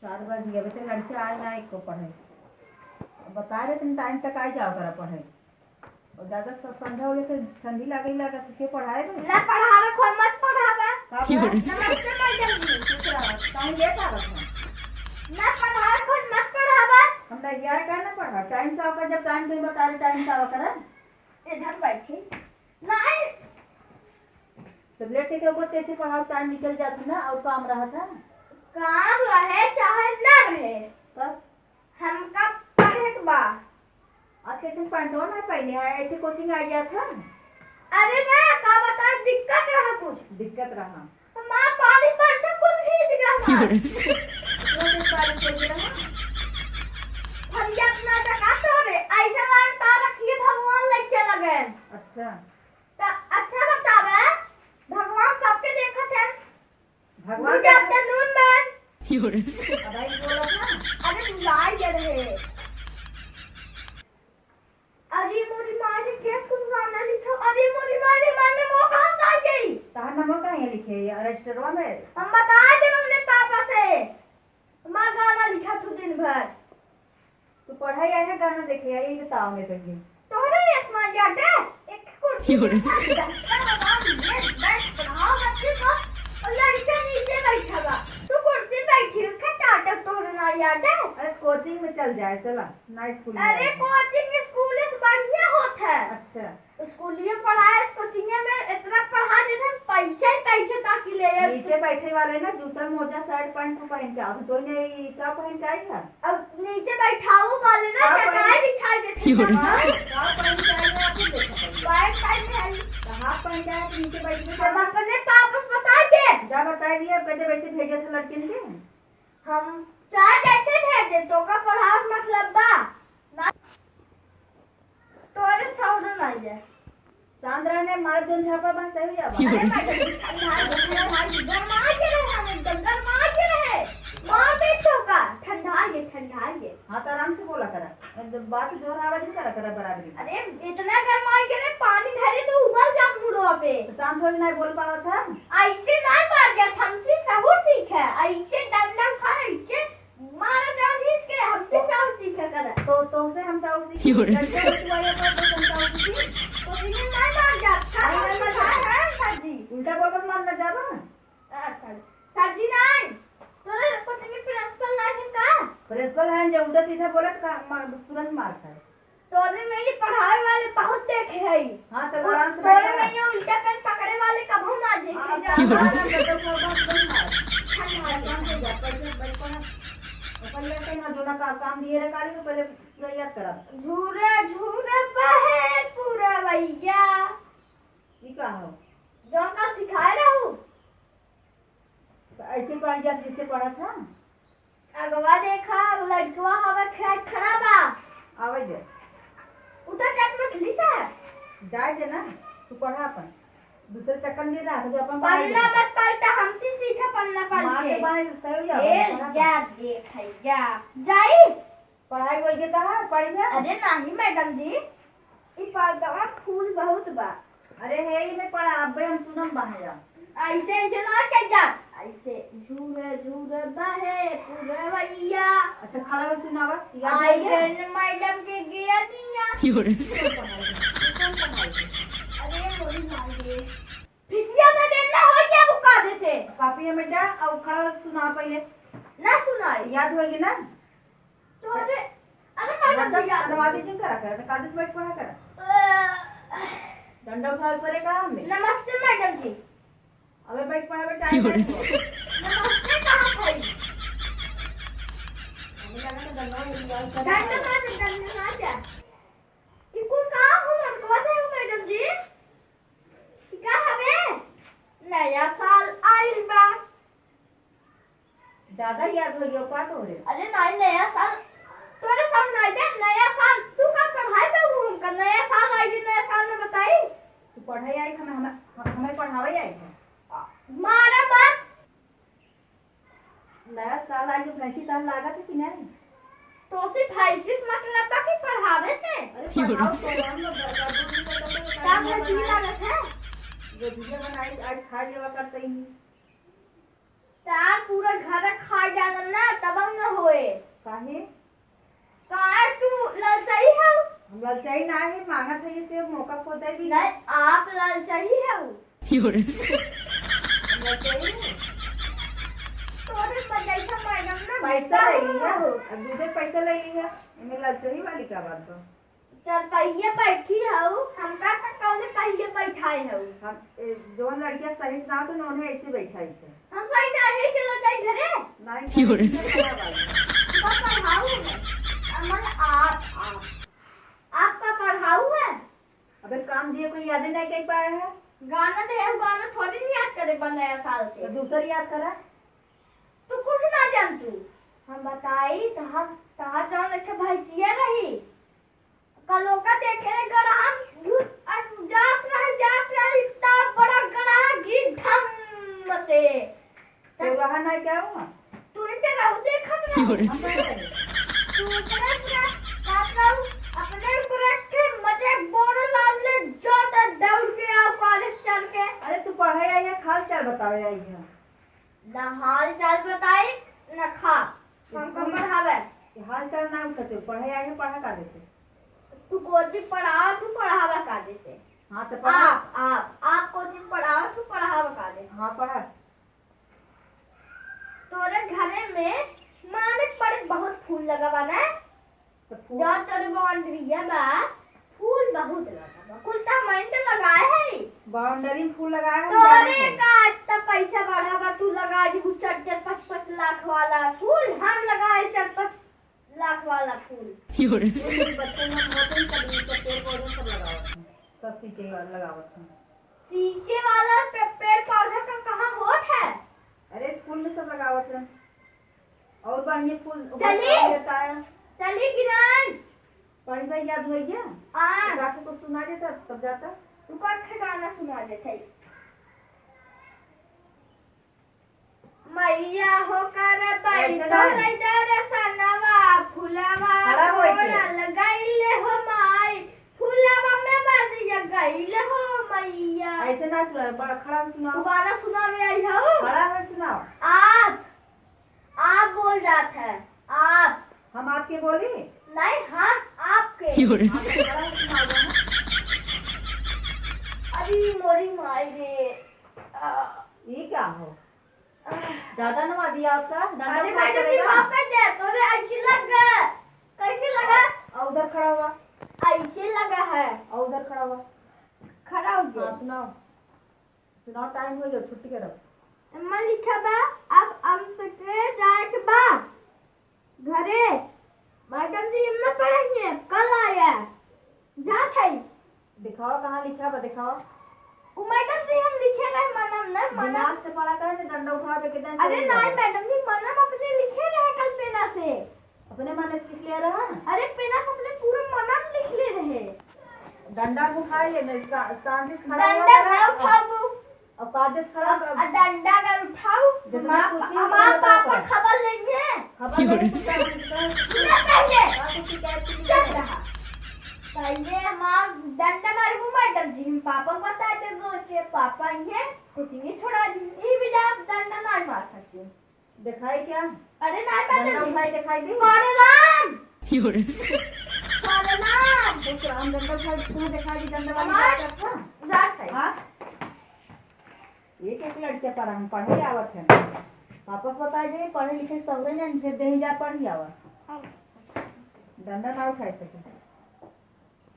4 बज गए वैसे लड़के आए ना एक को पढ़े बता रहे तुम टाइम तक आ जाओ करा पढ़े और ज्यादा संध्या होले से ठंडी लगे लगा के पढ़ाए ना पढ़ावे कोई मत पढ़ावे नमस्ते मैडम जी टाइम लेट आ रहा ना पढ़ावे कोई मत पढ़ावे हम ना यार का ना पढ़ा टाइम से आकर जब टाइम तुम बता रहे टाइम से आवा करा इधर बैठी नहीं तो लेटे के ऊपर कैसे पढ़ाओ टाइम निकल जाता ना और काम रहा था काम रहे चाहे ना रहे तब हम कब पढ़े के बाद आज कैसे पैंटो ना पहने है ऐसे कोचिंग आ गया था अरे मैं का बता दिक्कत रहा कुछ दिक्कत रहा तो मां पानी पर से कुछ खींच गया हम ये अपना टका तोड़े ऐसा लाइन पा रखिए भगवान लेके लगे अच्छा तो अच्छा बतावे भगवान सबके देखत है भगवान गुड आफ्टरनून मैम अबे बोला था अरे तू लाई जा रहे अरे मोरी माँ ने केस कुछ गाना लिखा अरे मोरी माँ ने वो कहाँ से आ गई तार नंबर कहाँ है लिखे रजिस्टरवा में हम बताए थे हमने पापा से माँ गाना लिखा तू दिन भर तू पढ़ाई आया गाना देखे यही बताओ मैं पहले तोरे आसमान जाते एक कुर्सी लड़का नीचे बैठा बा तू कुर्सी बैठी खट्टा तक तोरे ना याद है अरे कोचिंग में चल जाए चला ना स्कूल में अरे कोचिंग स्कूल से बढ़िया होता है अच्छा स्कूलिए पढ़ाए कोचिंग में इतना पढ़ा देते हैं पैसे पैसे ताकि ले नीचे बैठे वाले ना जूता मोजा शर्ट पैंट को पहन के अब तो ने क्या पहन के आई था अब नीचे बैठाओ वाले ना चटाई बिछा देते हैं क्या पहन के आई है आपको देखा वाइट टाइम में आई कहां पहन के आए नीचे बैठ के हम अपने पापा से बता दे जा बता दिया पहले वैसे भेजे थे लड़के ने हम चाहे कैसे भेजे तो का पढ़ाओ मतलब बा ना तोरे साउंड नहीं है चांद्रा ने मार जोन छापा बन सही जा अरे भाई गरमा के रहे हम एकदम गरमा के रहे मां बेटो का ठंडा ये हां तो आराम से बोला करा बात जोर आवाज नहीं करा करा बराबरी अरे इतना गरमा के रहे पानी धरे तो उबल जा मुड़वा पे शांत हो नहीं बोल पावा था ऐसे नहीं मार गया हमसे सहूर सीखा ऐसे दंडा खा ऐसे मारा जान इसके हमसे सहूर सीखा करा तो से हम सब सीखी लड़के उसवाया पर हम सब सीखी तो इन्हें नहीं मार जा खाने में मजा है सब्जी उल्टा बोलकर मार न जावा अच्छा सब्जी नहीं तोरे कुछ नहीं प्रिंसिपल नहीं का प्रिंसिपल है जो उल्टा सीधा बोलत का तुरंत मारता है तोरे में ये पढ़ाई वाले बहुत देखे है हां तो आराम से तोरे में ये उल्टा पेन पकड़े वाले कभी ना देखे काम दिए रखा तो पहले पूरा याद करा झूरा झूरा बहे पूरा भैया ये का हो जो का सिखाए रहूं ऐसे पढ़ जा जिससे पढ़ा था अगवा देखा लड़कवा हवा खड़ा बा आवे दे उधर जाके मैं खिली सा जाए दे ना तू पढ़ा अपन दूसरे चक्कर में रहा तो अपन पढ़ना मत पढ़ता हमसे सीखा पढ़ना पढ़ मार के बाहर सही जा या देख या जाई पढ़ाई होई के कहा पढ़ी ना अरे नहीं मैडम जी ई पढ़वा फूल बहुत बा अरे है ही में पढ़ा अब हम सुनम बाहर ऐसे ऐसे ना कह जा ऐसे झूरे झूरे बहे पूरे भैया अच्छा खड़ा हो सुनावा आई गन मैडम के गया दिया अरे मोरी मारे फिसिया में देना हो क्या बुका दे से कॉपी में जा और खड़ा हो सुना पहले ना सुनाई याद होगी ना तो अरे मैडम जी अनुवादी जी करा कर कागज बैठ पढ़ा कर डंडा उठा करे का हमने नमस्ते मैडम जी अबे बैठ पढ़ा बेटा नमस्ते कहाँ भाई डंडा ना जा इको कहाँ हूँ हमको बताओ मैडम जी क्या हमें नया साल आइल बा ज्यादा याद हो गया का तो रे अरे नहीं नया साल तोरे सामने दे नया साल तू का पढ़ाई पे हूँ हमका नया साल आई नया साल में बताई तू पढ़ाई आई हमें पढ़ावे आई मारा मत नया साल आज भैंसी साल लागत है कि नहीं तो सिर्फ हाइसिस मतलब था कि पढ़ावे थे अरे पढ़ाओ तो हम लोग काम में जी लागत है जो भैया बनाई आज खा लेवा करते ही तार पूरा घर खा जाना ना तब हम काहे? कहाँ तू ललचाई है? हम ललचाई ना है, मांगत है से मौका खो दे भी। नहीं, आप ललचाई है। हम ललचाई है। तोरे पैसा मैडम ना पैसा ले लिया हो, अब दूसरे पैसा ले लिया, इनमें ललचाई वाली क्या बात हो? चल पहिए बैठी हूँ, हमका कौन पहिए बैठाए हूँ? हम जो लड़कियां सही ना तो उन्होंने ऐसे बैठाई थे। हम सही नहीं चलो जाए घरे। नहीं पढ़ाऊ है अमन, आपका पढ़ाऊ है। अबे काम दिए कोई याद नहीं कर पाया है। गाना दे, गाना थोड़ी नहीं याद करे बन नया साल तो के। दूसरी याद करा। तू कुछ ना जान तू। हम बताई तहां जौन एक भैंसिया रही कलोका देखे गराम जात रही इतना बड़ा गराह गिर धम से। तो रहा नहीं क्या हुआ? तू इनके रहू देखत रही। तू इतना पूरा काट रहू अपने ऊपर रख के मजे बोर लाल ले जो दौड़ के आओ कॉलेज चल के। अरे तू पढ़े आई है, खाल चाल बतावे आई है। ना हाल चाल बताई ना खा हमको पढ़ावे। हाल चाल ना उठते, पढ़े आई है, पढ़ा का देते। तू कोचिंग पढ़ाओ, तू पढ़ावा का देते। हाँ तो पढ़ा। आप कोचिंग पढ़ाओ, तू पढ़ावा का दे। हाँ पढ़ा। तोरे घरे में माने पर बहुत फूल लगा बा ना। तो फूल जो तोरे बाउंड्रीया बा फूल बहुत लगा बा। कुल ता मैं तो लगाए है। बाउंड्री में फूल लगाया है। तोरे का इतना पैसा बढ़ा बा, तू लगा दी 4-5 लाख वाला फूल। हम लगाए 4-5 लाख वाला फूल। बच्चे में मोटे कभी तो पेड़ पौधे सब लगावत हैं, सब सीखे लगावत हैं। सींचे वाला पेड़ पौधा का कहाँ होत है? अरे स्कूल में सब लगावत हैं और बढ़िया फूल चलिए। देता है। चली किरण पढ़ी भाई याद हो गया? रात को सुना देता तब जाता। तुमको अच्छा गाना सुना देते। मैया हो कर बैठो इधर सनवा फुलवा लगाइले हो माई फुलवा में बजिया गइले हो मैया। ऐसे ना सुना, बड़ा खड़ा में सुनाओ। गाना सुनावे आई हो। खड़ा में सुनाओ। आप बोल जाते हैं। आप हम आपके बोले नहीं, हम आपके। खड़ा में सुनाओ ना। अरे मोरी माई रे। ये क्या हो? ज्यादा नवा दिया आपका। अरे मैडम जी माफ कर दे, तोरे अच्छी लग गया। कैसे लगा? और उधर खड़ा हुआ। ऐसे लगा है। और उधर खड़ा हुआ। खड़ा हो गया। हाँ सुनाओ सुनाओ, टाइम हो गया, छुट्टी करो। अम्मा लिखा बा अब हम सके जाए के बाद घरे। मैडम जी हिम्मत पढ़ेंगे कल आया जा थे। दिखाओ कहाँ लिखा बा, दिखाओ। वो मैडम जी हम लिखे रहे मनम ना मनम। दिमाग से पढ़ा कर ने डंडा उठा के कितना। अरे नहीं मैडम जी, मनम अपने लिखे रहे कल पेना से। अपने मन से लिख लिया रहा। अरे पेना से अपने पूरा मनम लिख ले रहे। डंडा उठा ले, शांति से खड़ा हुआ डंडा का उठाओ और कागज खड़ा कर। डंडा का उठाओ। जितना पूछी हमारे पापा खबर लेंगे। खबर नहीं सुना पहले चल रहा पहले हम डंडा मारू मैडम जी। हम पापा बताते रोज के पापा ये कुछ नहीं छोड़ा दी। ये भी आप डंडा नहीं मार सकते। दिखाई क्या? अरे नहीं डंडा मैडम जी उठाई दिखाई दी। राम दूसरा हम डंडा उठाई, तू दिखाई दी डंडा वाली हमारे- बात था। जात है। हाँ एक लड़के पर हम पढ़े आवत है। वापस बताए दे पढ़े लिखे सवरे ने फिर दे जा पढ़ी आवत। डंडा ना उठाई सके।